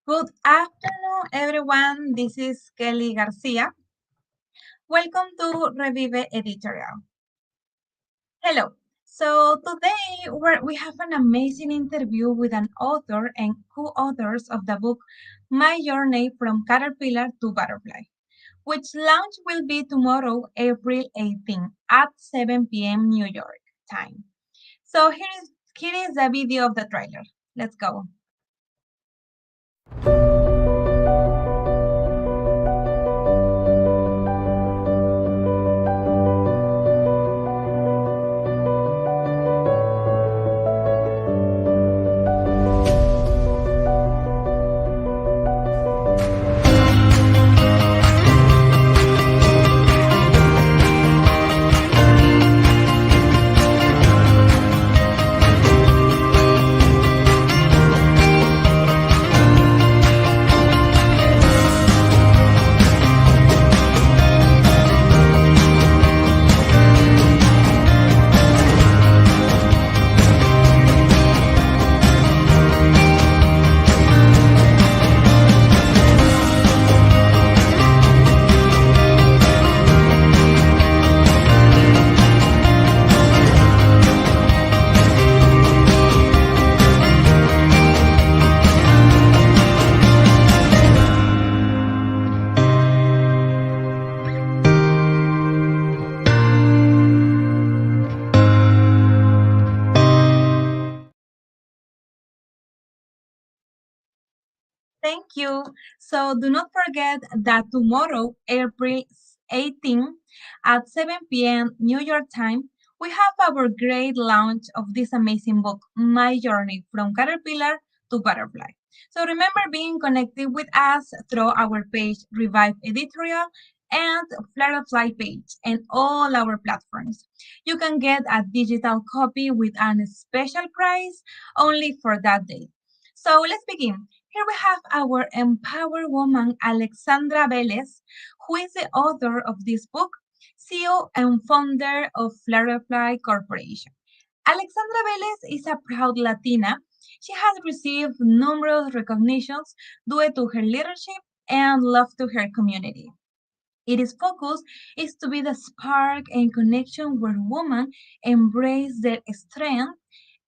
Good afternoon, everyone. This is Kelly Garcia. Welcome to Revive Editorial. Hello. So today we have an amazing interview with an author and co-authors of the book My Journey from Caterpillar to Butterfly, which launch will be tomorrow, April 18 at 7 p.m. New York time. So here is the video of the trailer. Let's go. Thank you. So do not forget that tomorrow, April 18 at 7 p.m. New York time, we have our great launch of this amazing book, My Journey from Caterpillar to Butterfly. So remember being connected with us through our page Revive Editorial and Flutterfly page and all our platforms. You can get a digital copy with a special price only for that day. So let's begin. Here we have our empowered woman, Alexandra Velez, who is the author of this book, CEO and founder of Flutterfly Corporation. Alexandra Velez is a proud Latina. She has received numerous recognitions due to her leadership and love to her community. Its focus is to be the spark and connection where women embrace their strength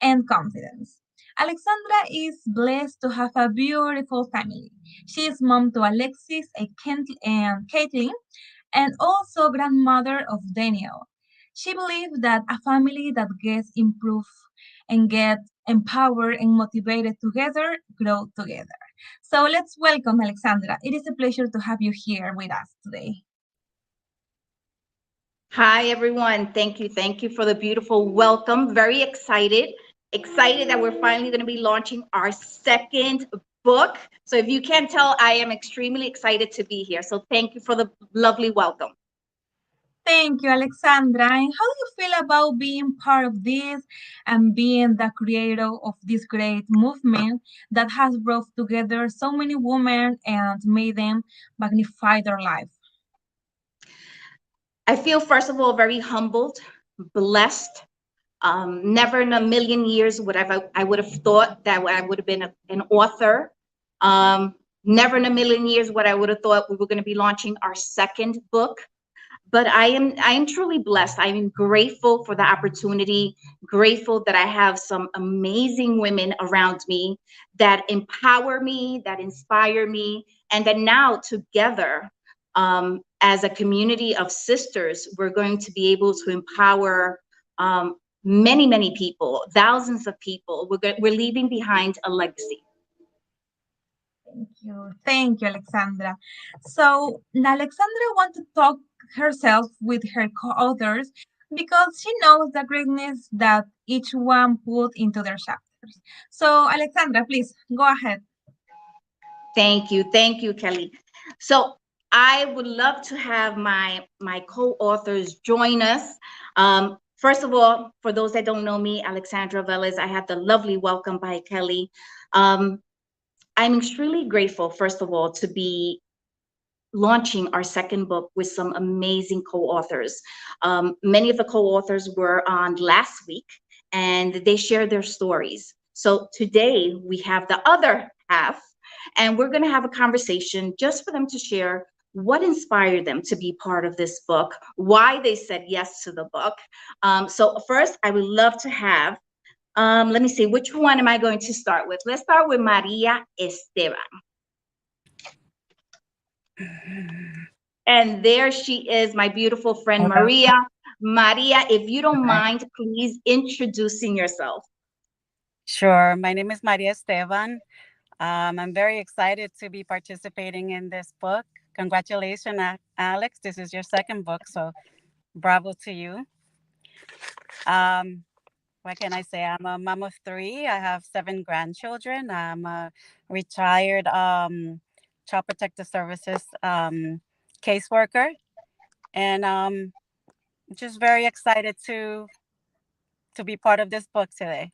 and confidence. Alexandra is blessed to have a beautiful family. She is mom to Alexis and Caitlin, and also grandmother of Daniel. She believes that a family that gets improved and get empowered and motivated together grow together. So let's welcome Alexandra. It is a pleasure to have you here with us today. Hi, everyone. Thank you. Thank you for the beautiful welcome. Very excited. Excited that we're finally going to be launching our second book. So if you can't tell, I am extremely excited to be here. So thank you for the lovely welcome. Thank you, Alexandra. And how do you feel about being part of this and being the creator of this great movement that has brought together so many women and made them magnify their life? I feel, first of all, very humbled, blessed. Never in a million years I would have thought that I would have been an author. Never in a million years would I would have thought we were going to be launching our second book. But I am truly blessed. I am grateful for the opportunity, grateful that I have some amazing women around me that empower me, that inspire me, and that now together, as a community of sisters, we're going to be able to empower many people, thousands of people. We're leaving behind a legacy. Thank you, Alexandra. So Alexandra wants to talk herself with her co-authors because she knows the greatness that each one put into their chapters. So Alexandra, please go ahead. Thank you, Kelly. So I would love to have my co-authors join us. First of all, for those that don't know me, Alexandra Velez, I had the lovely welcome by Kelly. I'm extremely grateful, first of all, to be launching our second book with some amazing co-authors. Many of the co-authors were on last week and they shared their stories. So today we have the other half And we're going to have a conversation just for them to share what inspired them to be part of this book, why they said yes to the book. So first, I would love to have, let me see, which one am I going to start with? Let's start with Maria Esteban. And there she is, my beautiful friend Hello. Maria. Maria, if you don't Hi. mind, please introducing yourself. Sure. My name is Maria Esteban. I'm very excited to be participating in this book. Congratulations, Alex. This is your second book, so bravo to you. Um, what can I say? I'm a mom of three. I have 7 grandchildren. I'm a retired Child Protective Services caseworker, and just very excited to be part of this book today.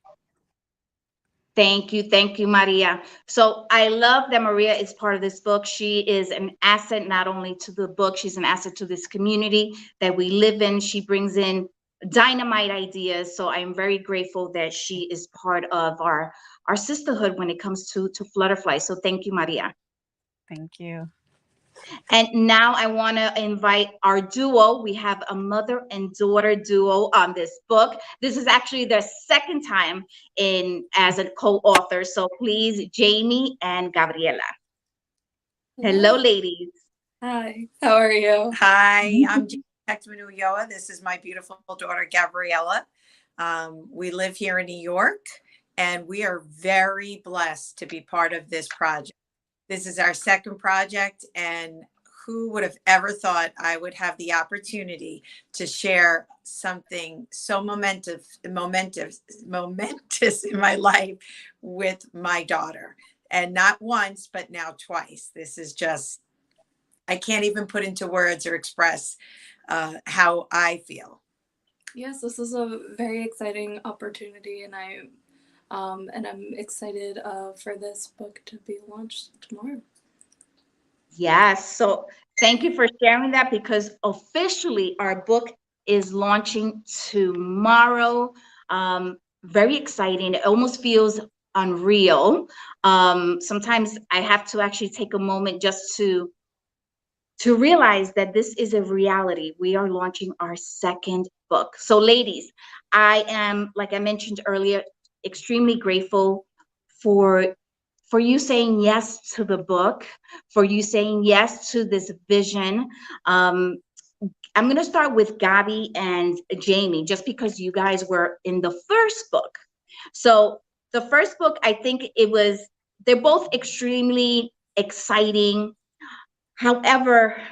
Thank you, Maria. So I love that Maria is part of this book. She is an asset not only to the book, she's an asset to this community that we live in. She brings in dynamite ideas. So I am very grateful that she is part of our sisterhood when it comes to Flutterfly. So thank you, Maria. Thank you. And now I want to invite our duo. We have a mother and daughter duo on this book. This is actually their second time in as a co-author. So please, Jamie and Gabriela. Hello, ladies. Hi, how are you? Hi, I'm Detective Ulloa. This is my beautiful daughter, Gabriella. We live here in New York, and we are very blessed to be part of this project. This is our second project, and who would have ever thought I would have the opportunity to share something so momentous in my life with my daughter, and not once, but now twice. This is just, I can't even put into words or express how I feel. Yes, this is a very exciting opportunity, and I'm excited for this book to be launched tomorrow. Yes. So thank you for sharing that because officially our book is launching tomorrow. Very exciting. It almost feels unreal. Sometimes I have to actually take a moment just to realize that this is a reality. We are launching our second book. So ladies, I am, like I mentioned earlier, extremely grateful for you saying yes to the book, for you saying yes to this vision. I'm going to start with Gabby and Jamie, just because you guys were in the first book. So the first book, I think they're both extremely exciting. However,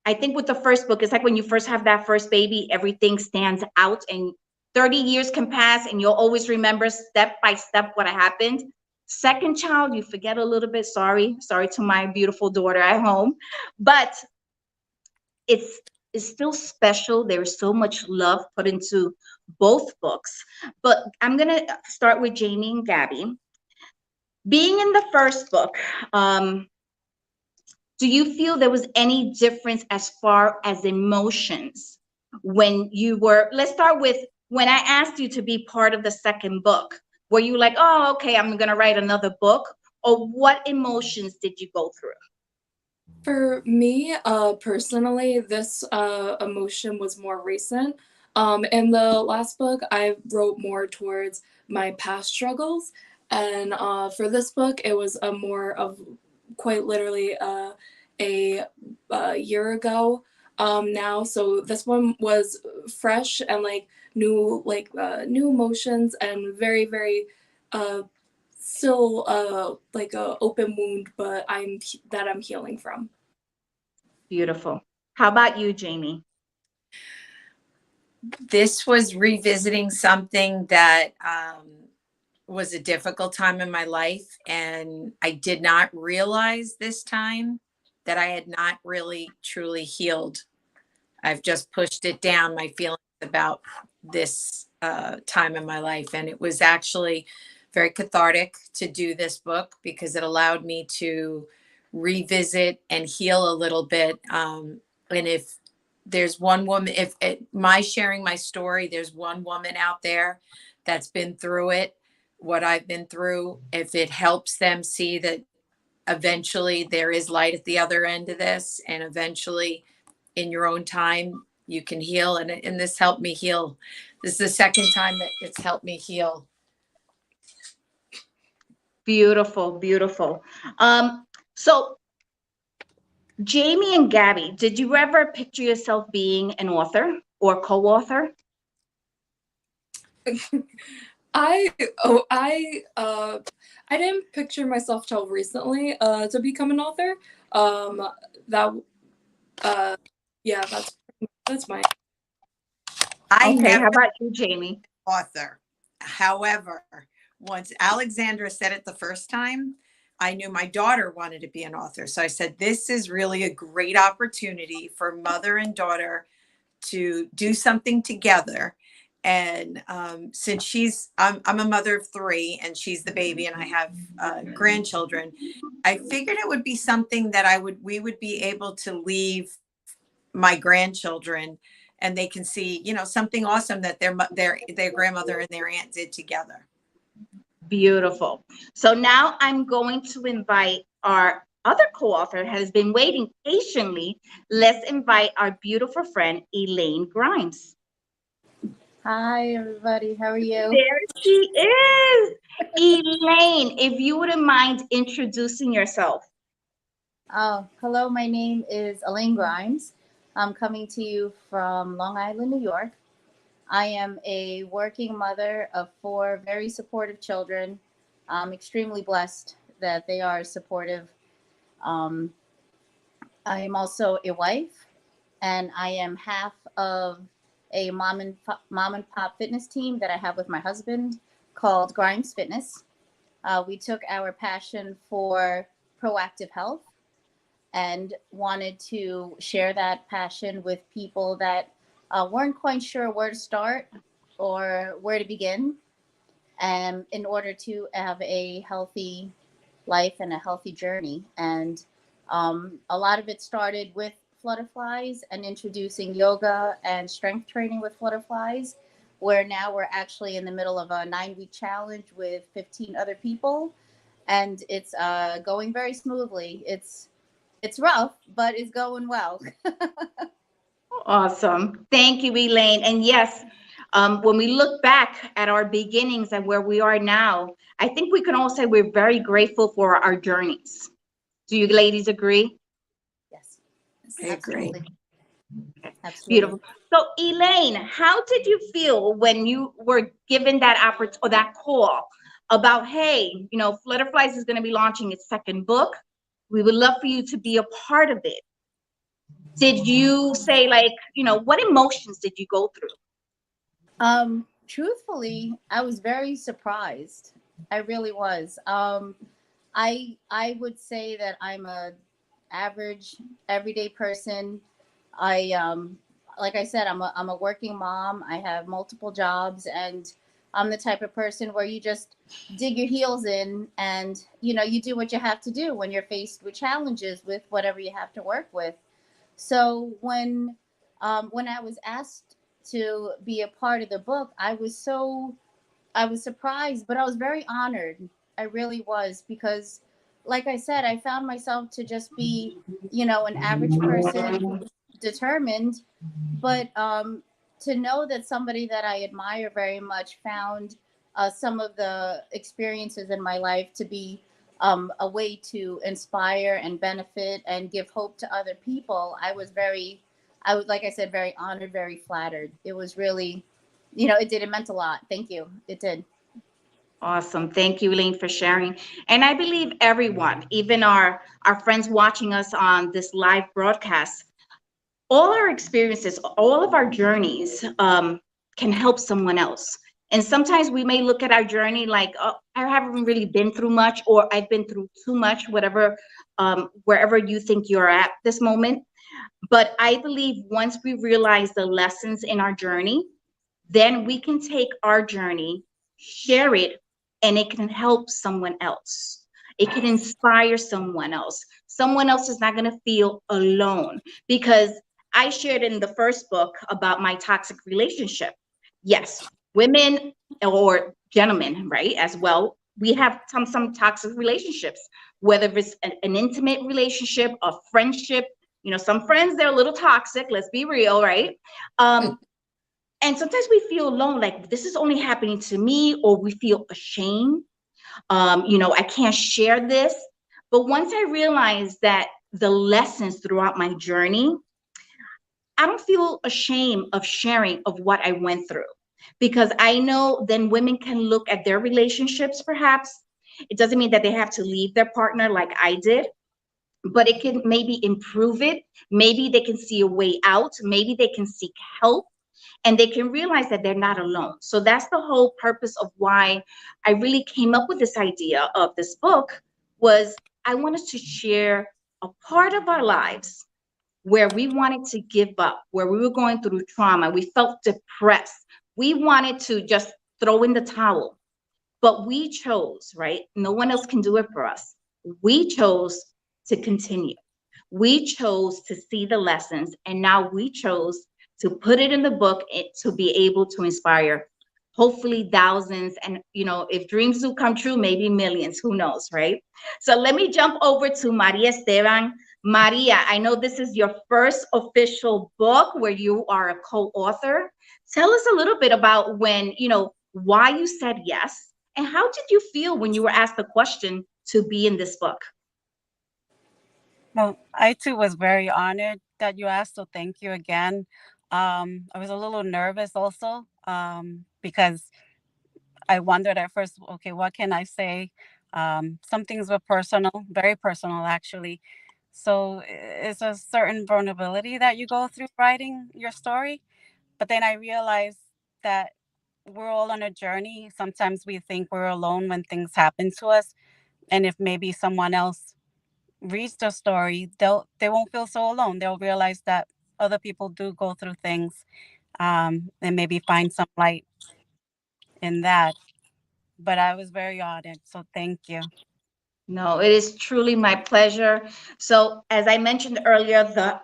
I think with the first book, it's like when you first have that first baby, everything stands out and 30 years can pass and you'll always remember step by step what happened. Second child, you forget a little bit. Sorry to my beautiful daughter at home, but it's still special. There is so much love put into both books. But I'm going to start with Jamie and Gabby. Being in the first book, do you feel there was any difference as far as emotions when you were, let's start with when I asked you to be part of the second book, were you like, oh, okay, I'm going to write another book? Or what emotions did you go through? For me, personally, this emotion was more recent. In the last book, I wrote more towards my past struggles, and for this book, it was a more of quite literally a year ago now. So this one was fresh and new emotions and very very still like a open wound, but I'm healing from. Beautiful. How about you, Jamie? This was revisiting something that was a difficult time in my life. And I did not realize this time that I had not really truly healed. I've just pushed it down, my feelings about this time in my life. And it was actually very cathartic to do this book because it allowed me to revisit and heal a little bit. And if there's one woman, if my sharing my story, there's one woman out there that's been through it, what I've been through, if it helps them see that eventually there is light at the other end of this, and eventually in your own time you can heal. And this helped me heal. This is the second time that it's helped me heal. Beautiful, beautiful. So Jamie and Gabby, did you ever picture yourself being an author or co-author? I I didn't picture myself till recently to become an author. That yeah, that's my I Okay, never how about you, Jamie? author. However, once Alexandra said it the first time, I knew my daughter wanted to be an author. So I said, this is really a great opportunity for mother and daughter to do something together. And since I'm a mother of 3 and she's the baby and I have grandchildren, I figured it would be something that we would be able to leave my grandchildren, and they can see, something awesome that their grandmother and their aunt did together. Beautiful. So now I'm going to invite our other co-author who has been waiting patiently. Let's invite our beautiful friend, Elaine Grimes. Hi, everybody. How are you? There she is. Elaine, if you wouldn't mind introducing yourself. Oh, hello. My name is Elaine Grimes. I'm coming to you from Long Island, New York. I am a working mother of 4 very supportive children. I'm extremely blessed that they are supportive. I am also a wife, and I am half of a mom and pop fitness team that I have with my husband called Grimes Fitness. We took our passion for proactive health and wanted to share that passion with people that weren't quite sure where to start or where to begin, in order to have a healthy life and a healthy journey. And a lot of it started with flutterflies and introducing yoga and strength training with flutterflies, where now we're actually in the middle of a 9-week challenge with 15 other people, and it's going very smoothly. It's rough, but it's going well. Awesome. Thank you, Elaine. And yes, when we look back at our beginnings and where we are now, I think we can all say we're very grateful for our journeys. Do you ladies agree? Yes, I agree. absolutely. Absolutely. Beautiful. So, Elaine, how did you feel when you were given that opportunity or that call about, hey, Flutterflies is going to be launching its 2nd book. We would love for you to be a part of it. Did you say, like, what emotions did you go through? Truthfully, I was very surprised. I really was. I would say that I'm a average, everyday person. I like I said, I'm a working mom. I have multiple jobs, and I'm the type of person where you just dig your heels in, and you do what you have to do when you're faced with challenges with whatever you have to work with. So when I was asked to be a part of the book, I was surprised, but I was very honored. I really was, because like I said, I found myself to just be, an average person who's determined, but to know that somebody that I admire very much found some of the experiences in my life to be a way to inspire and benefit and give hope to other people. I was, like I said, very honored, very flattered. It was really, it meant a lot. Thank you. It did. Awesome. Thank you, Elaine, for sharing. And I believe everyone, even our friends watching us on this live broadcast, all our experiences, all of our journeys can help someone else. And sometimes we may look at our journey like, oh, I haven't really been through much, or I've been through too much, whatever, wherever you think you're at this moment. But I believe once we realize the lessons in our journey, then we can take our journey, share it, and it can help someone else. It can inspire someone else. Someone else is not going to feel alone, because I shared in the first book about my toxic relationship. Yes, women or gentlemen, right, as well, we have some toxic relationships, whether it's an intimate relationship, a friendship. You know, some friends, they're a little toxic, let's be real, right? And sometimes we feel alone, like this is only happening to me, or we feel ashamed. I can't share this. But once I realized that the lessons throughout my journey, I don't feel ashamed of sharing of what I went through, because I know then women can look at their relationships, perhaps. It doesn't mean that they have to leave their partner like I did, but it can maybe improve it. Maybe they can see a way out. Maybe they can seek help, and they can realize that they're not alone. So that's the whole purpose of why I really came up with this idea of this book, was I wanted to share a part of our lives where we wanted to give up, where we were going through trauma, we felt depressed, we wanted to just throw in the towel, but we chose, right? No one else can do it for us. We chose to continue. We chose to see the lessons, and now we chose to put it in the book to be able to inspire hopefully thousands, and if dreams do come true, maybe millions, who knows, right? So let me jump over to Maria Esteban. Maria, I know this is your first official book where you are a co-author. Tell us a little bit about why you said yes, and how did you feel when you were asked the question to be in this book? Well, I too was very honored that you asked, so thank you again. I was a little nervous also, because I wondered at first, okay, what can I say? Some things were personal, very personal actually. So it's a certain vulnerability that you go through writing your story. But then I realized that we're all on a journey. Sometimes we think we're alone when things happen to us. And if maybe someone else reads the story, they won't feel so alone. They'll realize that other people do go through things, and maybe find some light in that. But I was very honored, so thank you. No, it is truly my pleasure. So, as I mentioned earlier, the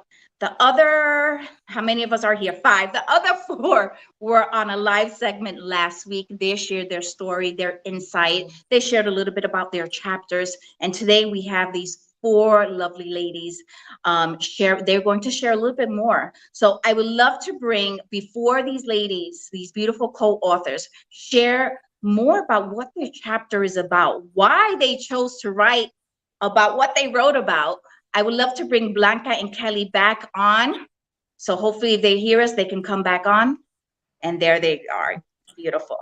other, how many of us are here? Five. The other four were on a live segment last week. They shared their story, their insight. They shared a little bit about their chapters. And today we have these four lovely ladies share. They're going to share a little bit more. So I would love to bring, before these ladies, these beautiful co-authors, share more about what their chapter is about, why they chose to write about what they wrote about. I would love to bring Blanca and Kelly back on. So hopefully if they hear us, they can come back on. And there they are. Beautiful.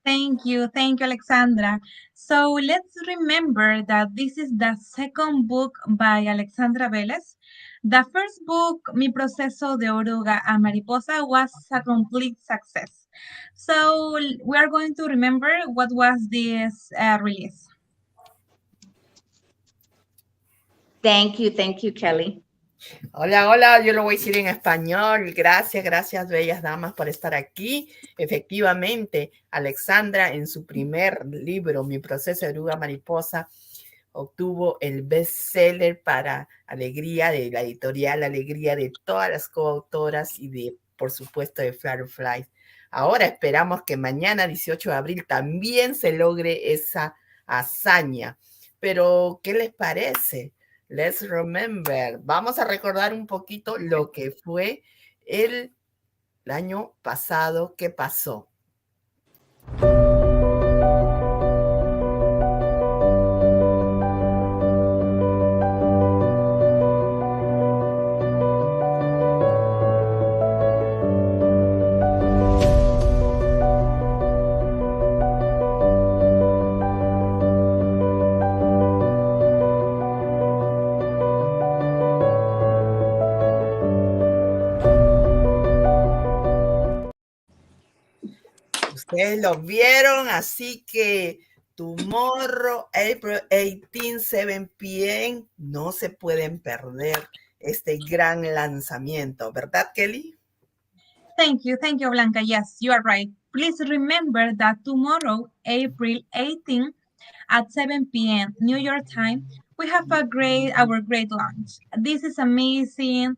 Thank you, Alexandra. So let's remember that this is the second book by Alexandra Vélez. The first book, Mi proceso de oruga a mariposa, was a complete success. So we are going to remember what was this release. Thank you, Kelly. Hola, hola, yo lo voy a decir en español. Gracias, gracias, bellas damas, por estar aquí. Efectivamente, Alexandra, en su primer libro, Mi proceso de oruga mariposa, obtuvo el bestseller para alegría de la editorial, alegría de todas las coautoras y de, por supuesto, de Firefly. Ahora esperamos que mañana, 18 de abril, también se logre esa hazaña. Pero, ¿qué les parece? Let's remember. Vamos a recordar un poquito lo que fue el año pasado que pasó. Ustedes lo vieron, así que tomorrow, April 18, 7 p.m., no se pueden perder este gran lanzamiento, ¿verdad, Kelly? Thank you, Blanca. Yes, you are right. Please remember that tomorrow, April 18, at 7 p.m. New York time, we have our great launch. This is amazing.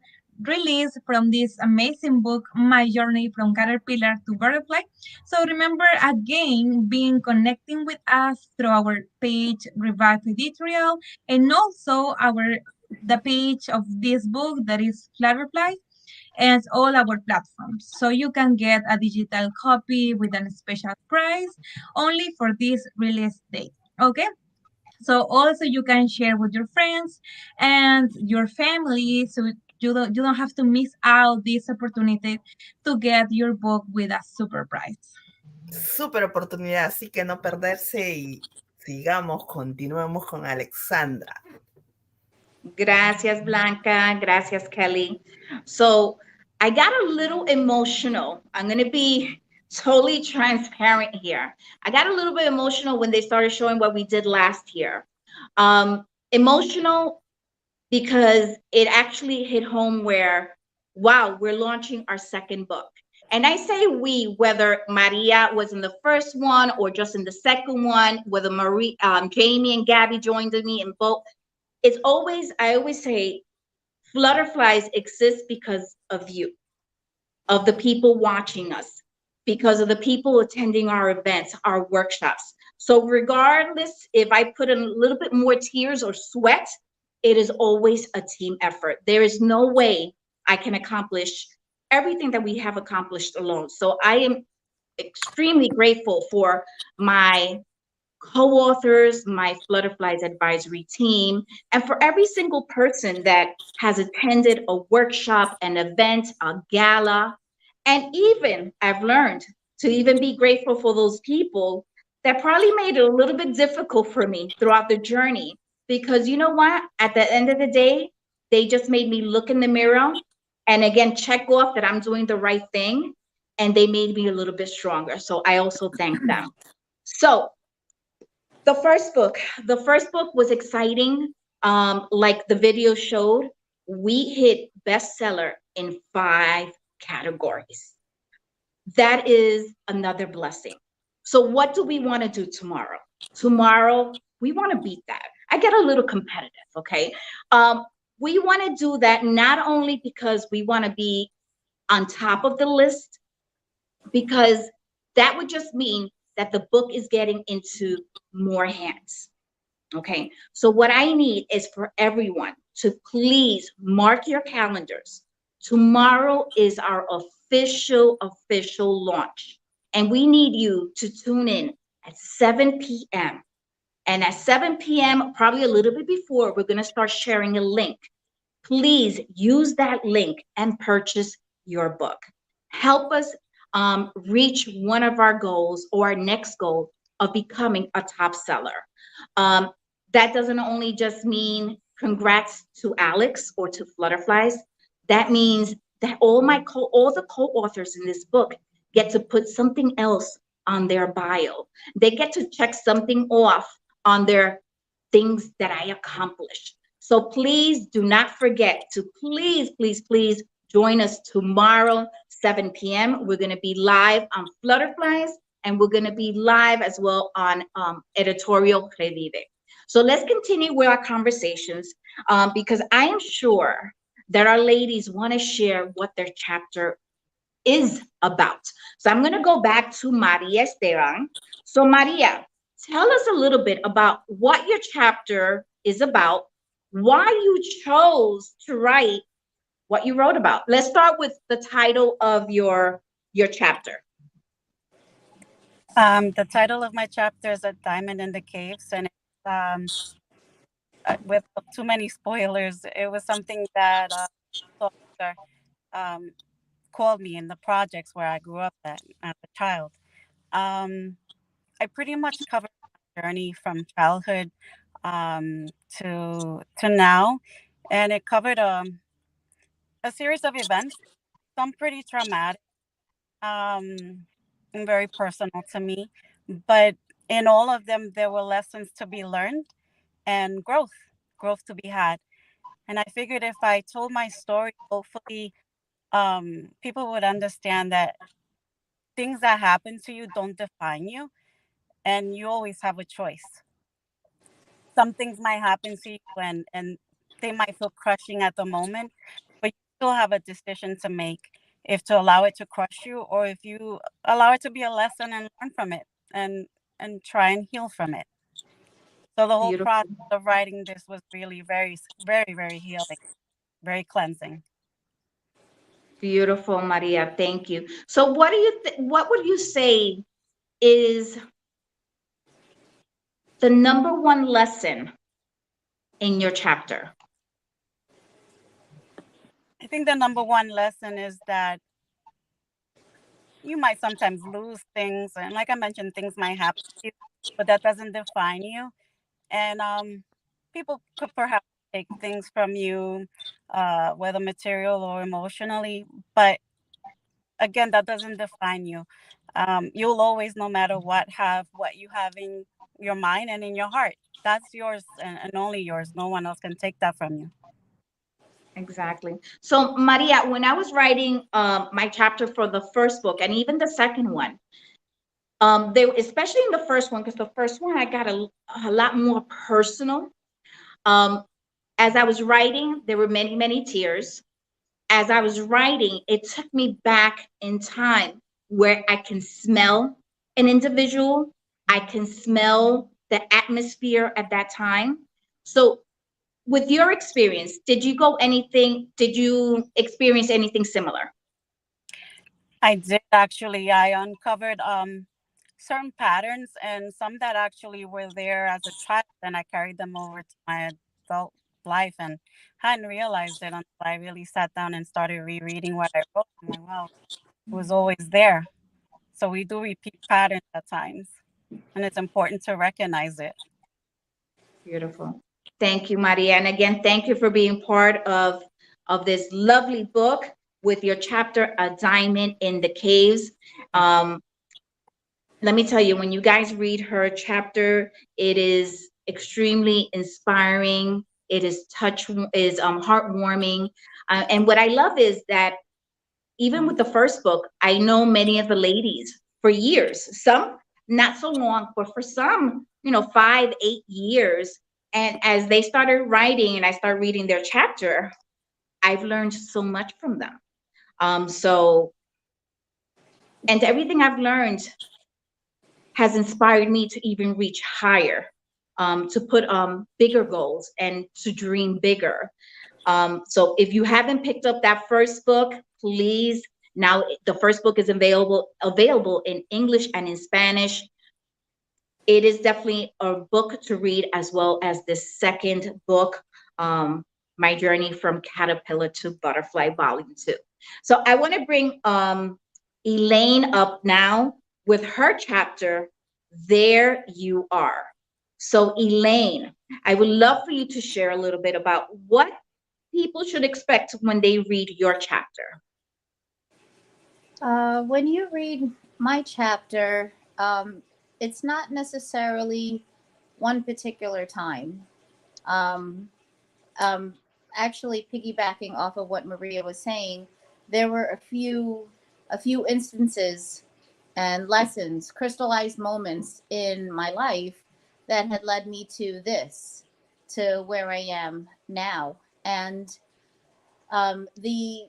released from this amazing book, My Journey from Caterpillar to Butterfly. So remember again being connecting with us through our page Revive Editorial and also the page of this book that is Flutterfly and all our platforms. So you can get a digital copy with a special price only for this release date. Okay. So also you can share with your friends and your family so you don't have to miss out this opportunity to get your book with a super price. Súper oportunidad, así que no perderse y sigamos, continuemos con Alexandra. Gracias, Blanca. Gracias, Kelly. So I got a little emotional. I'm going to be totally transparent here. I got a little bit emotional when they started showing what we did last year. Emotional because it actually hit home where, wow, we're launching our second book. And I say we, whether Maria was in the first one or just in the second one, whether Jamie and Gabby joined me in both. It's always, I always say, Flutterflies exist because of you, of the people watching us, because of the people attending our events, our workshops. So regardless if I put in a little bit more tears or sweat, it is always a team effort. There is no way I can accomplish everything that we have accomplished alone. So I am extremely grateful for my co-authors, my Flutterflies advisory team, and for every single person that has attended a workshop, an event, a gala. And even I've learned to even be grateful for those people that probably made it a little bit difficult for me throughout the journey. Because you know what? At the end of the day, they just made me look in the mirror and again check off that I'm doing the right thing. And they made me a little bit stronger. So I also thank them. So the first book was exciting. Like the video showed, we hit bestseller in 5 categories. That is another blessing. So what do we want to do tomorrow? Tomorrow, we want to beat that. I get a little competitive, okay? We want to do that not only because we want to be on top of the list, because that would just mean that the book is getting into more hands. Okay, so what I need is for everyone to please mark your calendars. Tomorrow is our official launch. And we need you to tune in at 7 p.m. And at 7 p.m., probably a little bit before, we're going to start sharing a link. Please use that link and purchase your book. Help us reach one of our goals or our next goal of becoming a top seller. That doesn't only just mean congrats to Alex or to Flutterflies. That means that all the co-authors in this book get to put something else on their bio. They get to check something off on their things that I accomplished. So please do not forget to please join us tomorrow, 7 p.m. We're going to be live on Flutterflies, and we're going to be live as well on Editorial Revive. So let's continue with our conversations because I am sure that our ladies want to share what their chapter is about. So I'm going to go back to Maria Esteban. So Maria, tell us a little bit about what your chapter is about, why you chose to write what you wrote about. Let's start with the title of your chapter. The title of my chapter is A Diamond in the Caves, and with too many spoilers, it was something that author, called me in the projects where I grew up at as a child. I pretty much covered my journey from childhood to now, and it covered a series of events, some pretty traumatic, and very personal to me, but in all of them there were lessons to be learned and growth to be had. And I figured if I told my story, hopefully people would understand that things that happen to you don't define you, and you always have a choice. Some things might happen to you and they might feel crushing at the moment, but you still have a decision to make, if to allow it to crush you or if you allow it to be a lesson and learn from it and try and heal from it. So the whole Beautiful. process of writing this was really very, very healing, very cleansing. Beautiful, Maria. Thank you. So what do you what would you say is the number one lesson in your chapter? I think the number one lesson is that you might sometimes lose things, and like I mentioned, things might happen to you, but that doesn't define you. And people could perhaps take things from you, whether material or emotionally, but again, that doesn't define you. You'll always, no matter what, have what you have in your mind and in your heart. That's yours and only yours. No one else can take that from you. Exactly. So, Maria, when I was writing my chapter for the first book and even the second one, they especially in the first one, because the first one I got a lot more personal. Um, as I was writing, there were many, many tears. As I was writing, it took me back in time where I can smell an individual, I can smell the atmosphere at that time. So, with your experience, did you experience anything similar? I did actually. I uncovered certain patterns and some that actually were there as a child, and I carried them over to my adult life and hadn't realized it until I really sat down and started rereading what I wrote. I'm like, wow, it was always there. So we do repeat patterns at times, and it's important to recognize it. Beautiful. Thank you, Maria. And again, thank you for being part of this lovely book with your chapter, A Diamond in the Caves. Um, let me tell you, when you guys read her chapter, it is extremely inspiring. It is heartwarming. And what I love is that even with the first book, I know many of the ladies for years, some not so long, but for some, 5, 8 years. And as they started writing and I started reading their chapter, I've learned so much from them. So, and everything I've learned has inspired me to even reach higher, to put bigger goals and to dream bigger. So if you haven't picked up that first book, please. Now the first book is available in English and in Spanish. It is definitely a book to read, as well as the second book, My Journey from Caterpillar to Butterfly, Volume 2. So I want to bring Elaine up now with her chapter, There You Are. So Elaine, I would love for you to share a little bit about what people should expect when they read your chapter. When you read my chapter, it's not necessarily one particular time. Um, um, Actually, piggybacking off of what Maria was saying, there were a few instances and lessons, crystallized moments in my life that had led me to where I am now. And the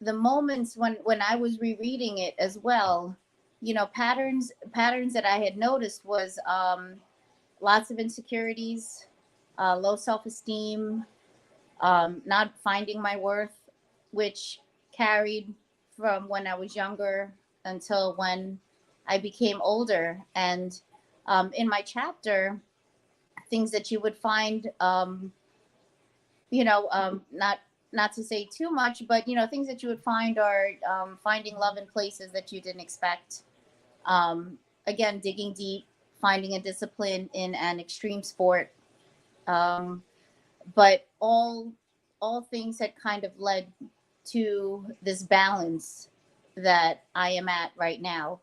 moments when I was rereading it as well, patterns that I had noticed was lots of insecurities, low self-esteem, not finding my worth, which carried from when I was younger until when I became older. And in my chapter, things that you would find, not to say too much, but things that you would find are finding love in places that you didn't expect. Again, digging deep, finding a discipline in an extreme sport. Um, but all things had kind of led to this balance that I am at right now,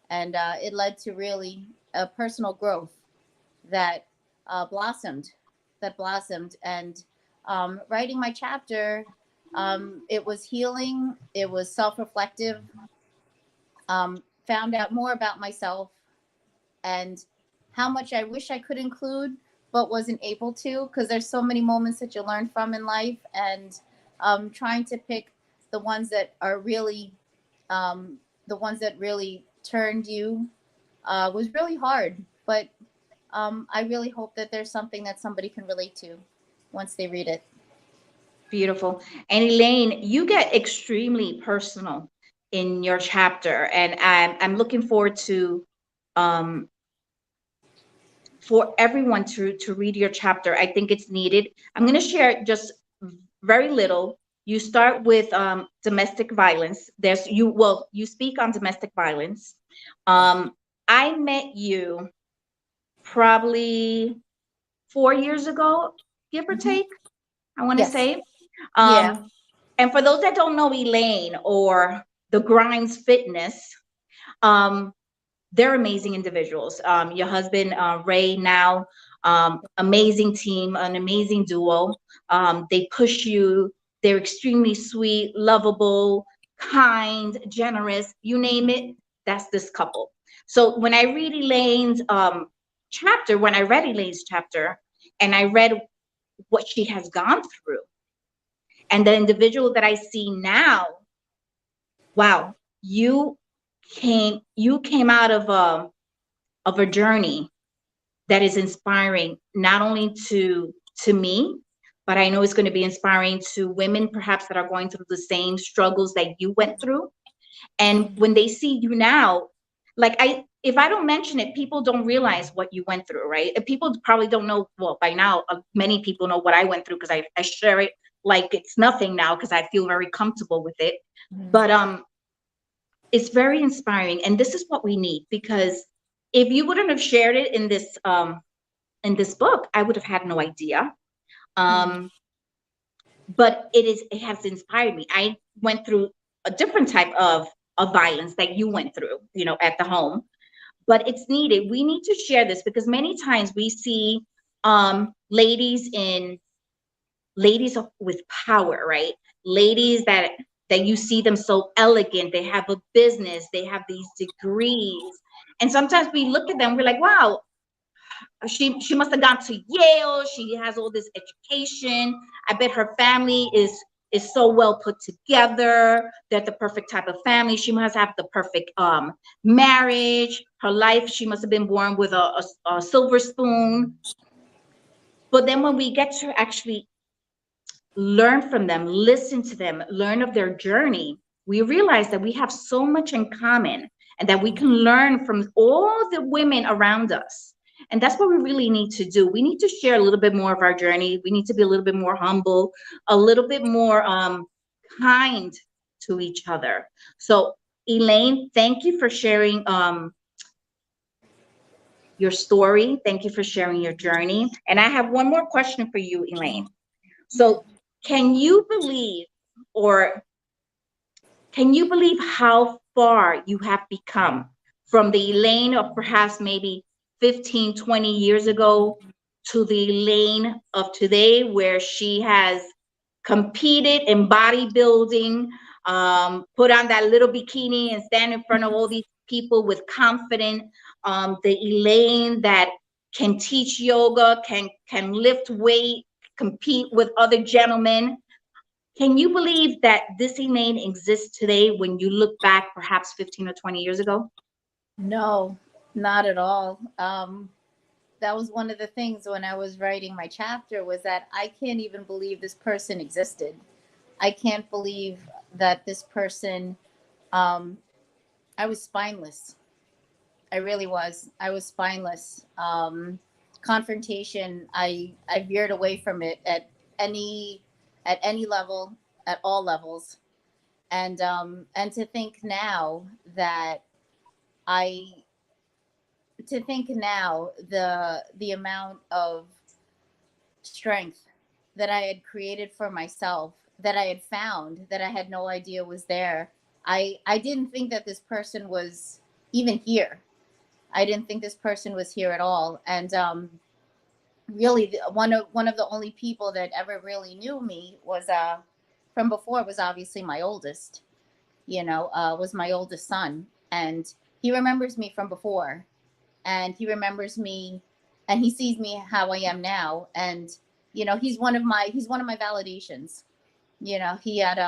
and it led to really a personal growth that blossomed, and writing my chapter, it was healing, it was self-reflective, found out more about myself and how much I wish I could include, but wasn't able to, because there's so many moments that you learn from in life. And trying to pick the ones that are really, the ones that really turned you, was really hard. But I really hope that there's something that somebody can relate to once they read it. Beautiful. And Elaine, you get extremely personal in your chapter, and I'm looking forward to um, for everyone to read your chapter. I think it's needed. I'm going to share just very little. You start with domestic violence. There's you. Well, you speak on domestic violence. Um, I met you probably 4 years ago, give or Mhm. take. I want to Yes. say. Yeah. And for those that don't know Elaine or the Grimes Fitness, um, they're amazing individuals. Your husband, Ray, now, amazing team, an amazing duo. They push you. They're extremely sweet, lovable, kind, generous. You name it, that's this couple. So when I read Elaine's chapter, when I read Elaine's chapter, and I read what she has gone through, and the individual that I see now, wow, you came out of a journey that is inspiring not only to me, but I know it's going to be inspiring to women perhaps that are going through the same struggles that you went through. And when they see you now, like if I don't mention it, people don't realize what you went through, right? And people probably don't know. Well, by now, many people know what I went through because I share it like it's nothing now because I feel very comfortable with it. But it's very inspiring, and this is what we need, because if you wouldn't have shared it in this book, I would have had no idea. Um, but it has inspired me. I went through a different type of violence that you went through, at the home, but it's needed. We need to share this because many times we see ladies with power, right? Ladies that you see them so elegant, they have a business, they have these degrees, and sometimes we look at them, we're like, wow, she must have gone to Yale, she has all this education, I bet her family is so well put together, they're the perfect type of family, she must have the perfect marriage, her life, she must have been born with a silver spoon. But then when we get to actually learn from them, listen to them, learn of their journey, we realize that we have so much in common and that we can learn from all the women around us. And that's what we really need to do. We need to share a little bit more of our journey. We need to be a little bit more humble, a little bit more kind to each other. So, Elaine, thank you for sharing your story. Thank you for sharing your journey. And I have one more question for you, Elaine. So, can you believe, or can you believe how far you have become from the Elaine of perhaps maybe 15, 20 years ago to the Elaine of today, where she has competed in bodybuilding, put on that little bikini and stand in front of all these people with confidence, the Elaine that can teach yoga, can lift weight, compete with other gentlemen. Can you believe that this Elaine exists today when you look back perhaps 15 or 20 years ago? No, not at all. That was one of the things when I was writing my chapter, was that I can't even believe this person existed. I can't believe that this person, um, I was spineless. I really was. I was spineless. Confrontation, I veered away from it any at any level, at all levels. And to think now that I to think now the amount of strength that I had created for myself, that I had found, that I had no idea was there. I didn't think that this person was even here. I didn't think this person was here at all. And really, one of the only people that ever really knew me was from before was obviously my oldest. Was my oldest son, and he remembers me from before, and he remembers me, and he sees me how I am now, and he's one of my validations. You know, he had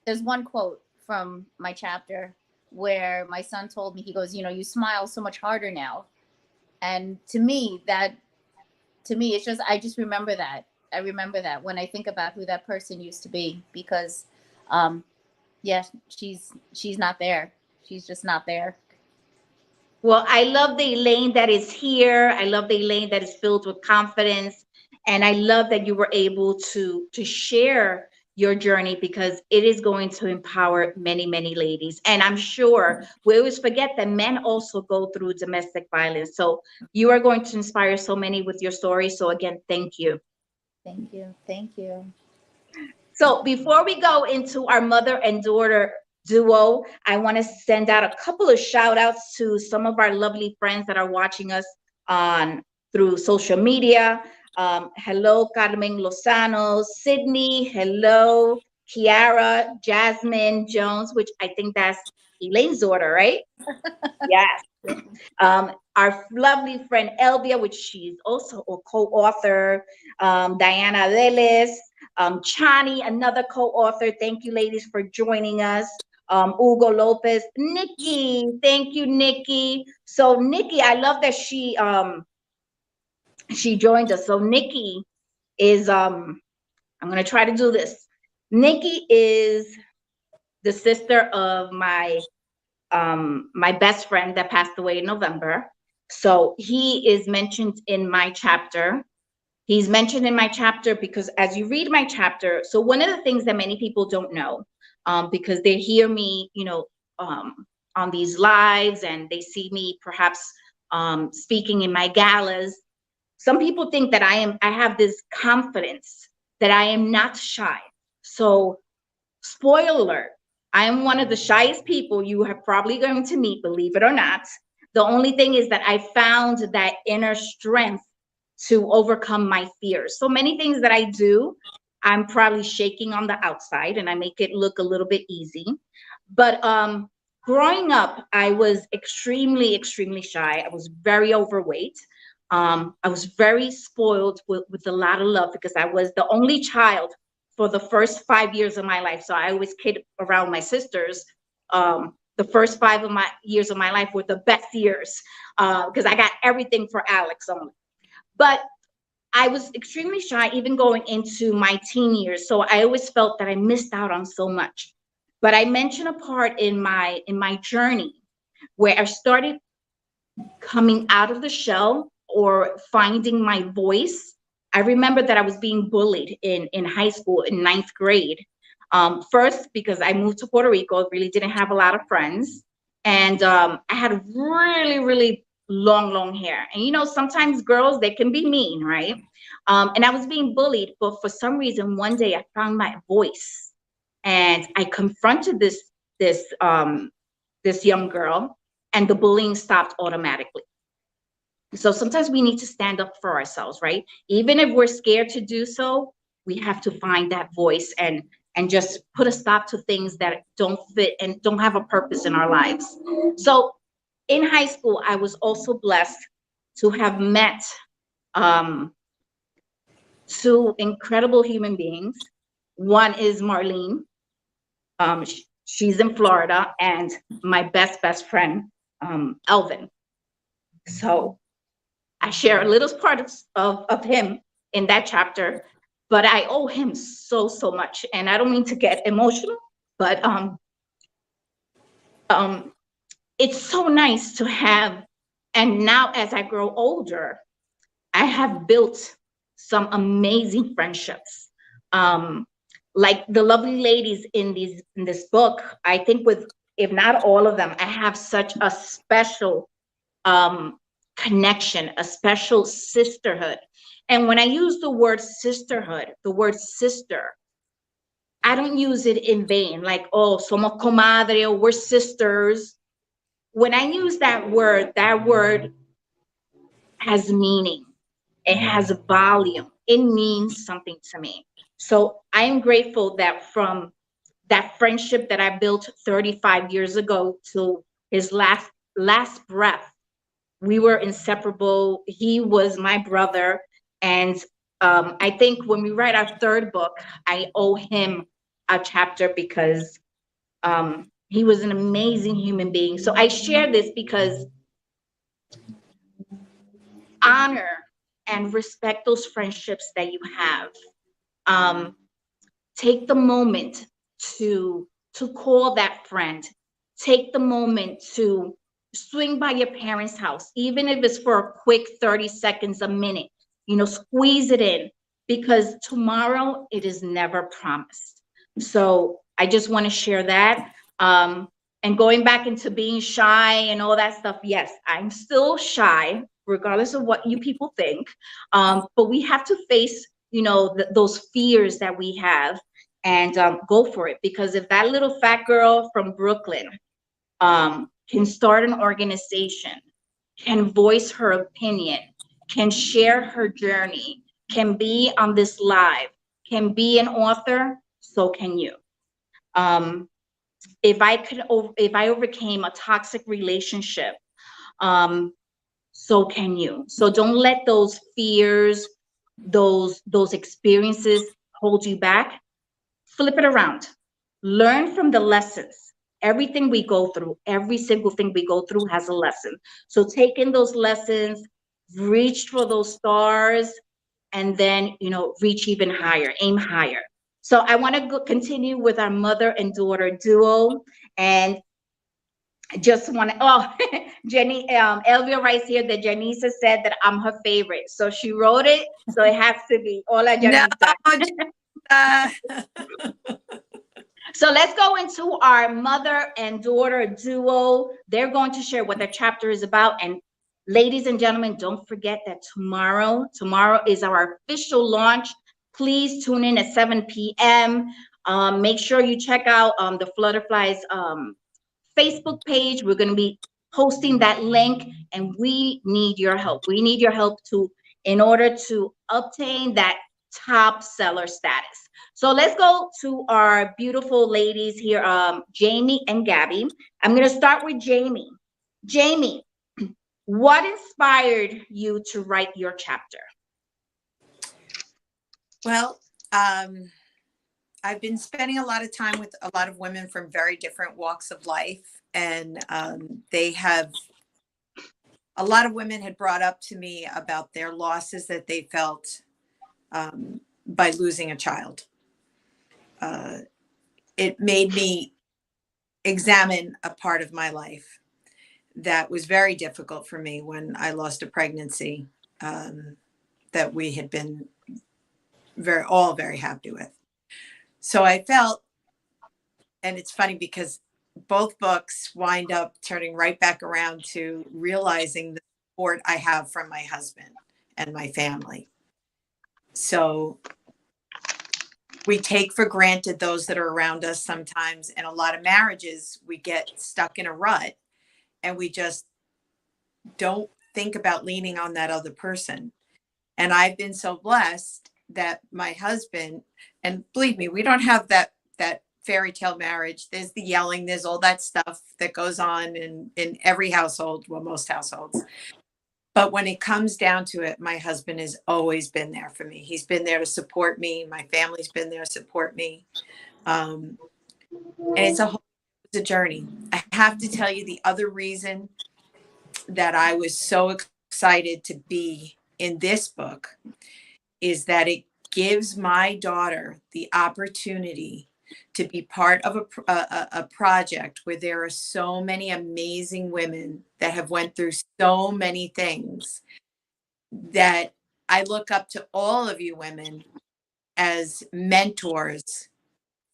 there's one quote from my chapter where my son told me, he goes, you know, you smile so much harder now. And to me, it's just, I just remember that. I remember that when I think about who that person used to be, because, um, yeah, she's not there. She's just not there. Well, I love the Elaine that is here. I love the Elaine that is filled with confidence. And I love that you were able to share your journey, because it is going to empower many, many ladies. And I'm sure we always forget that men also go through domestic violence. So you are going to inspire so many with your story. So again, thank you. Thank you. Thank you. So before we go into our mother and daughter duo, I want to send out a couple of shout outs to some of our lovely friends that are watching us on through social media. Hello, Carmen Lozano, Sydney. Hello, Kiara, Jasmine Jones, which I think that's Elaine's daughter, right? Yes. Our lovely friend Elvia, which she's also a co-author, Diana Veles, Chani, another co-author. Thank you, ladies, for joining us. Hugo Lopez, Nikki, thank you, Nikki. So Nikki, I love that she joined us. So Nikki is I'm gonna try to do this. Nikki is the sister of my best friend that passed away in November. So he is mentioned in my chapter. He's mentioned in my chapter because as you read my chapter, so one of the things that many people don't know, because they hear me, on these lives and they see me perhaps speaking in my galas, some people think that I have this confidence that I am not shy. So spoiler alert, I am one of the shyest people you are probably going to meet, believe it or not. The only thing is that I found that inner strength to overcome my fears. So many things that I do, I'm probably shaking on the outside and I make it look a little bit easy. But growing up, I was extremely, extremely shy. I was very overweight. I was very spoiled with a lot of love because I was the only child for the first 5 years of my life. So I always kid around my sisters. The first 5 years of my life were the best years because I got everything for Alex only. But I was extremely shy, even going into my teen years. So I always felt that I missed out on so much. But I mentioned a part in my journey where I started coming out of the shell or finding my voice. I remember that I was being bullied in high school in ninth grade. First, because I moved to Puerto Rico, really didn't have a lot of friends. And I had really, really long hair. And sometimes girls, they can be mean, right? And I was being bullied, but for some reason, one day I found my voice and I confronted this young girl, and the bullying stopped automatically. So sometimes we need to stand up for ourselves, right? Even if we're scared to do so, we have to find that voice and just put a stop to things that don't fit and don't have a purpose in our lives. So in high school, I was also blessed to have met two incredible human beings. One is Marlene. She's in Florida, and my best friend, Elvin. So I share a little part of him in that chapter, but I owe him so much. And I don't mean to get emotional, but it's so nice to have. And now as I grow older, I have built some amazing friendships. Like the lovely ladies in this book, I think with, if not all of them, I have such a special connection, a special sisterhood. And when I use the word sisterhood, the word sister, I don't use it in vain, like, oh, somos comadre, or we're sisters. When I use that word has meaning. It has volume. It means something to me. So I am grateful that from that friendship that I built 35 years ago to his last breath, we were inseparable. He was my brother. And I think when we write our third book, I owe him a chapter because he was an amazing human being. So I share this because honor and respect those friendships that you have. Um, take the moment to call that friend. Take the moment to swing by your parents' house, even if it's for a quick 30 seconds, a minute. Squeeze it in, because tomorrow it is never promised. So I just want to share that. And going back into being shy and all that stuff, yes, I'm still shy, regardless of what you people think. But we have to face, those fears that we have, and go for it. Because if that little fat girl from Brooklyn can start an organization, can voice her opinion, can share her journey, can be on this live, can be an author, so can you. If I overcame a toxic relationship, so can you. So don't let those fears, those experiences hold you back. Flip it around. Learn from the lessons. Everything we go through, every single thing we go through has a lesson. So take in those lessons, reach for those stars, and then, reach even higher, aim higher. So I want to continue with our mother and daughter duo. And I just want to, Jenny, Elvia writes here that Janisa said that I'm her favorite. So she wrote it, so it has to be. Hola, Janisa. No, So let's go into our mother and daughter duo. They're going to share what their chapter is about. And ladies and gentlemen, don't forget that tomorrow is our official launch. Please tune in at 7 p.m. Make sure you check out the Flutterflies Facebook page. We're going to be posting that link, and we need your help. We need your help in order to obtain that top seller status. So let's go to our beautiful ladies here, Jamie and Gabby. I'm going to start with Jamie. Jamie, what inspired you to write your chapter? well, I've been spending a lot of time with a lot of women from very different walks of life, and a lot of women had brought up to me about their losses that they felt by losing a child. It made me examine a part of my life that was very difficult for me when I lost a pregnancy that we had been very happy with. So I felt, and it's funny because both books wind up turning right back around to realizing the support I have from my husband and my family. So we take for granted those that are around us sometimes. In a lot of marriages, we get stuck in a rut and we just don't think about leaning on that other person. And I've been so blessed that my husband, and believe me, we don't have that fairy tale marriage. There's the yelling, there's all that stuff that goes on in every household, well, most households. But when it comes down to it, my husband has always been there for me. He's been there to support me. My family's been there to support me. And it's a journey. I have to tell you, the other reason that I was so excited to be in this book is that it gives my daughter the opportunity to be part of a project where there are so many amazing women that have went through so many things, that I look up to all of you women as mentors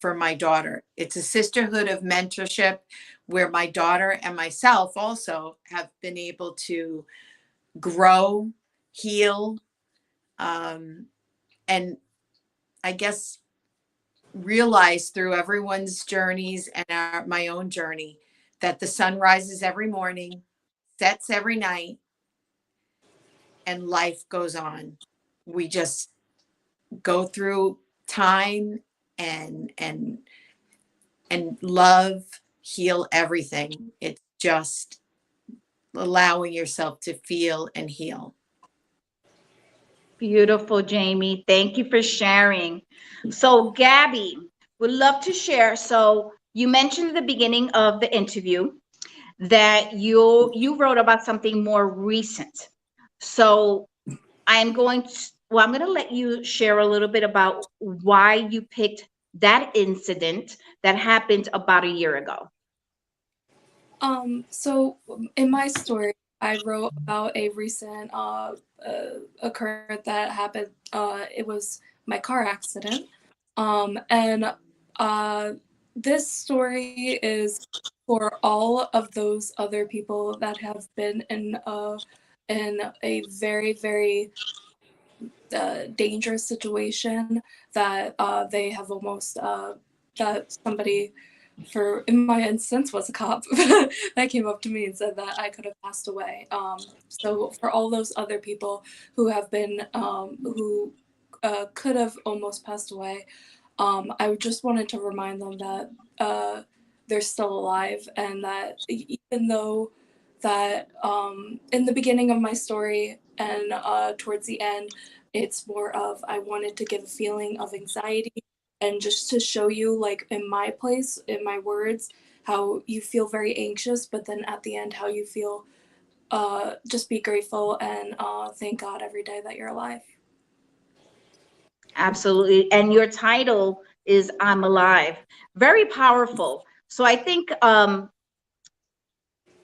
for my daughter. It's a sisterhood of mentorship where my daughter and myself also have been able to grow, heal, and I guess realize through everyone's journeys and my own journey that the sun rises every morning, sets every night, and life goes on. We just go through time and love, heal everything. It's just allowing yourself to feel and heal. Beautiful, Jamie. Thank you for sharing. So, Gabby, would love to share. So you mentioned at the beginning of the interview that you wrote about something more recent. So I'm going to let you share a little bit about why you picked that incident that happened about a year ago. So in my story, I wrote about a recent occurrence that happened. It was my car accident. And this story is for all of those other people that have been in a very, very dangerous situation that they have almost that somebody, for in my instance, was a cop that came up to me and said that I could have passed away. So for all those other people who have been who could have almost passed away, I just wanted to remind them that they're still alive, and that even though that in the beginning of my story and towards the end, it's more of I wanted to give a feeling of anxiety and just to show you, like, in my place, in my words, how you feel very anxious, but then at the end, how you feel just be grateful and thank God every day that you're alive. Absolutely. And your title is I'm Alive. Very powerful. So I think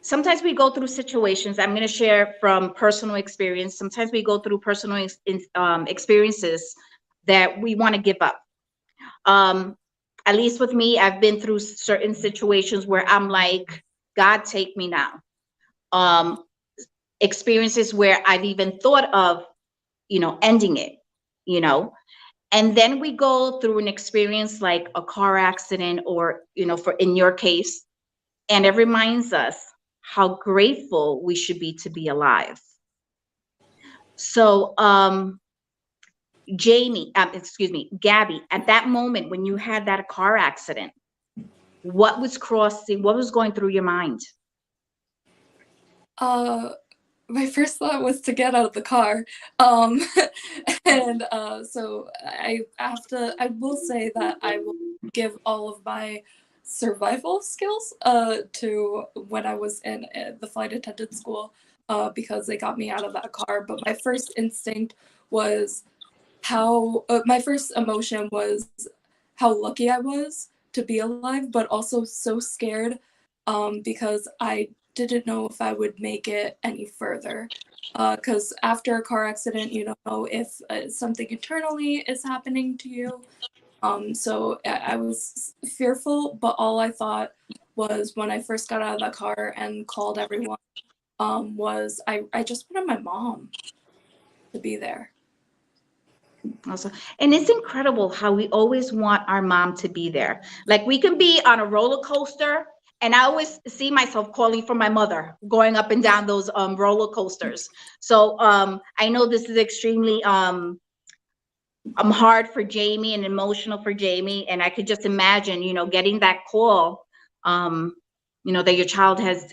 sometimes we go through situations. I'm going to share from personal experience. Sometimes we go through personal experiences that we want to give up. At least with me, I've been through certain situations where I'm like, God, take me now. Experiences where I've even thought of, ending it, and then we go through an experience like a car accident or, for in your case, and it reminds us how grateful we should be to be alive. So, Gabby, at that moment when you had that car accident, what was going through your mind? My first thought was to get out of the car. And so I will say that I will give all of my survival skills to when I was in the flight attendant school because they got me out of that car. But my first instinct was my first emotion was how lucky I was to be alive, but also so scared because I didn't know if I would make it any further. Because after a car accident, you don't know if something internally is happening to you. So I was fearful, but all I thought was when I first got out of the car and called everyone was I just wanted my mom to be there. Also, and it's incredible how we always want our mom to be there. Like we can be on a roller coaster, and I always see myself calling for my mother, going up and down those roller coasters. So I know this is extremely hard for Jamie and emotional for Jamie, and I could just imagine, getting that call, that your child has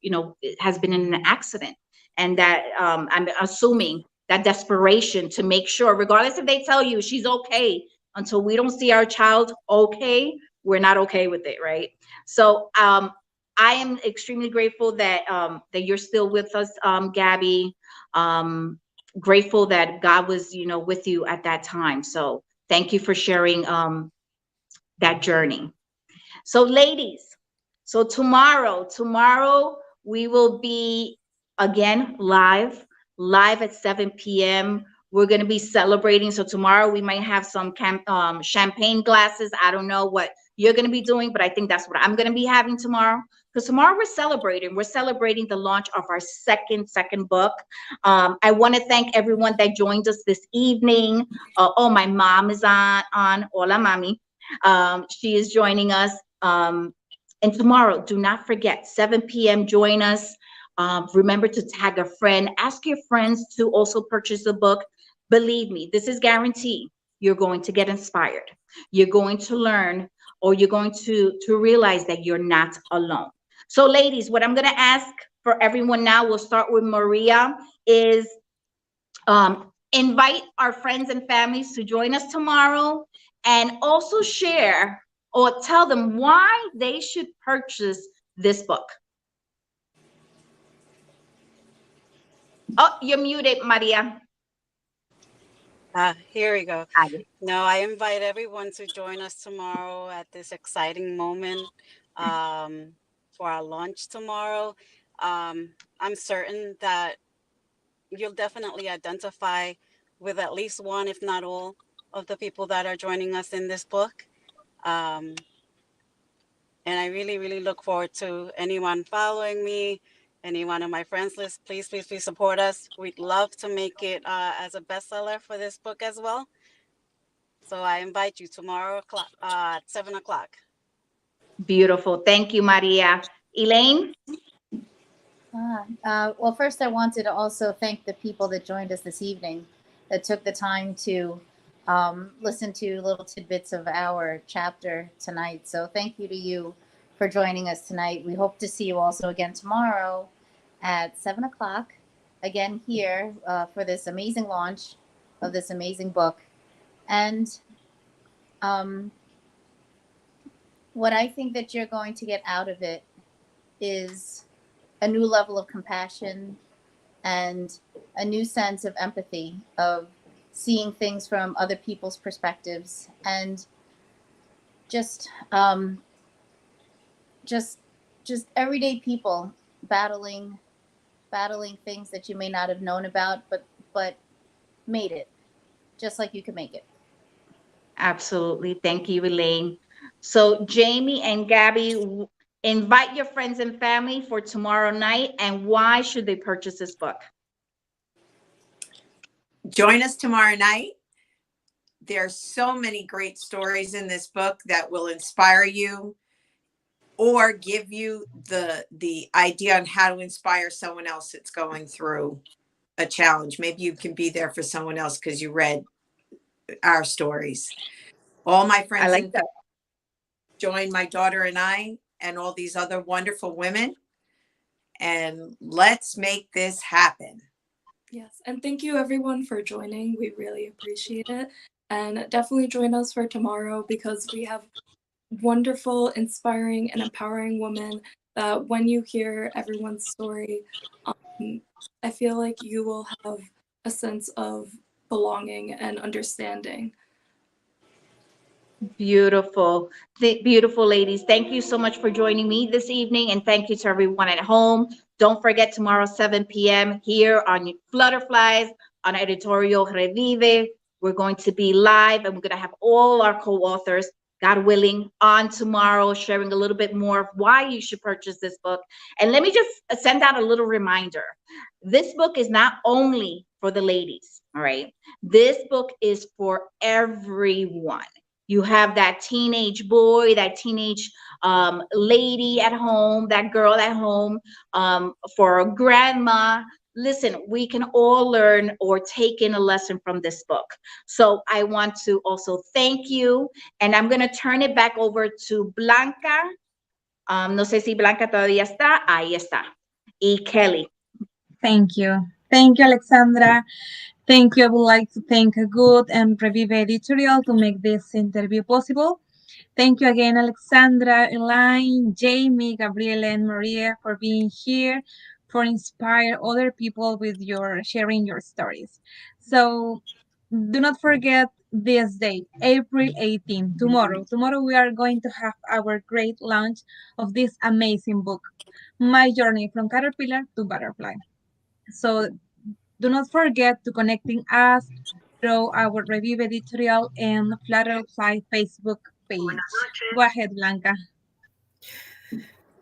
been in an accident, and that I'm assuming that desperation to make sure, regardless if they tell you she's okay, until we don't see our child okay, we're not okay with it, right? So I am extremely grateful that that you're still with us, Gabby. Grateful that God was, with you at that time. So thank you for sharing that journey. So ladies, so tomorrow we will be again live at 7 p.m. We're going to be celebrating. So tomorrow we might have some champagne glasses. I don't know what you're going to be doing, but I think that's what I'm going to be having tomorrow. Because tomorrow we're celebrating the launch of our second book. I want to thank everyone that joined us this evening. My mom is on. Hola, mami. She is joining us. And tomorrow, do not forget, 7 p.m. Join us. Remember to tag a friend. Ask your friends to also purchase the book. Believe me, this is guaranteed. You're going to get inspired. You're going to learn, or you're going to realize that you're not alone. So ladies, what I'm going to ask for everyone now, we'll start with Maria, is invite our friends and families to join us tomorrow. and also share or tell them why they should purchase this book. Oh, you're muted, Maria. Here we go. No, I invite everyone to join us tomorrow at this exciting moment for our launch tomorrow. I'm certain that you'll definitely identify with at least one, if not all, of the people that are joining us in this book. And I really, really look forward to anyone following me, anyone on my friends list. Please, please, please support us. We'd love to make it as a bestseller for this book as well. So I invite you tomorrow at 7 o'clock. Beautiful. Thank you, Maria. Elaine? Well, first I wanted to also thank the people that joined us this evening, that took the time to listen to little tidbits of our chapter tonight. So thank you to you for joining us tonight. We hope to see you also again tomorrow at 7 o'clock, again here for this amazing launch of this amazing book. And what I think that you're going to get out of it is a new level of compassion and a new sense of empathy, of seeing things from other people's perspectives, and just everyday people battling things that you may not have known about, but made it, just like you can make it. Absolutely. Thank you, Elaine. So Jamie and Gabby, invite your friends and family for tomorrow night, and why should they purchase this book? Join us tomorrow night. There are so many great stories in this book that will inspire you or give you the idea on how to inspire someone else that's going through a challenge. Maybe you can be there for someone else because you read our stories. All my friends and family join my daughter and I and all these other wonderful women, and let's make this happen. Yes, and thank you everyone for joining. We really appreciate it. And definitely join us for tomorrow, because we have wonderful, inspiring, and empowering women that when you hear everyone's story, I feel like you will have a sense of belonging and understanding. Beautiful. Beautiful ladies. Thank you so much for joining me this evening, and thank you to everyone at home. Don't forget tomorrow, 7 p.m. here on Flutterflies on Editorial Revive. We're going to be live, and we're going to have all our co-authors, God willing, on tomorrow, sharing a little bit more of why you should purchase this book. And let me just send out a little reminder. This book is not only for the ladies, all right? This book is for everyone. You have that teenage boy, that teenage lady at home, that girl at home, for a grandma. Listen, we can all learn or take in a lesson from this book. So I want to also thank you, and I'm going to turn it back over to Blanca. No sé si Blanca todavía está. Ahí está. Y Kelly. Thank you. Thank you, Alexandra. Thank you. I would like to thank a good and Revive editorial to make this interview possible. Thank you again, Alexandra, Elaine, Jamie, Gabriela, and Maria for being here, for inspire other people with your sharing your stories. So do not forget this date, April 18, tomorrow. Tomorrow we are going to have our great launch of this amazing book, My Journey from Caterpillar to Butterfly. So do not forget to connecting us through our review editorial and Flutterfly Facebook page. Go ahead, Blanca.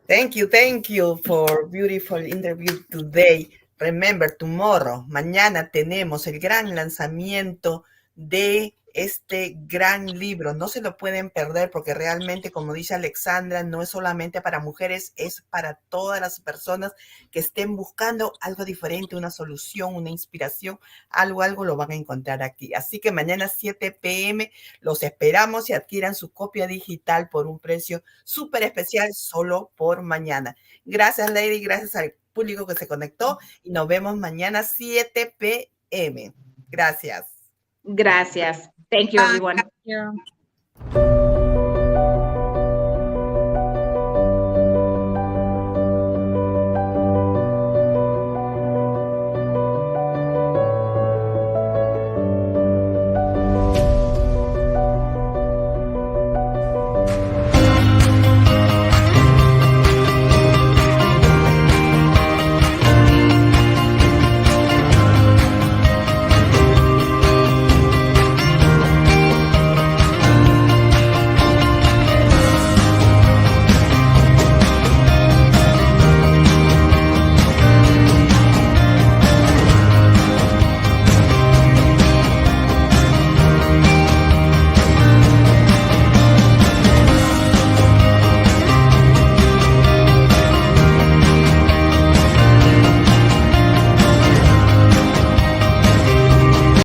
Thank you for beautiful interview today. Remember, tomorrow, mañana tenemos el gran lanzamiento de este gran libro. No se lo pueden perder, porque realmente, como dice Alexandra, no es solamente para mujeres, es para todas las personas que estén buscando algo diferente, una solución, una inspiración, algo lo van a encontrar aquí. Así que mañana 7 p.m. los esperamos y adquieran su copia digital por un precio súper especial, solo por mañana. Gracias, Lady, gracias al público que se conectó, y nos vemos mañana 7 p.m. Gracias. Gracias. Thank you, everyone. Yeah.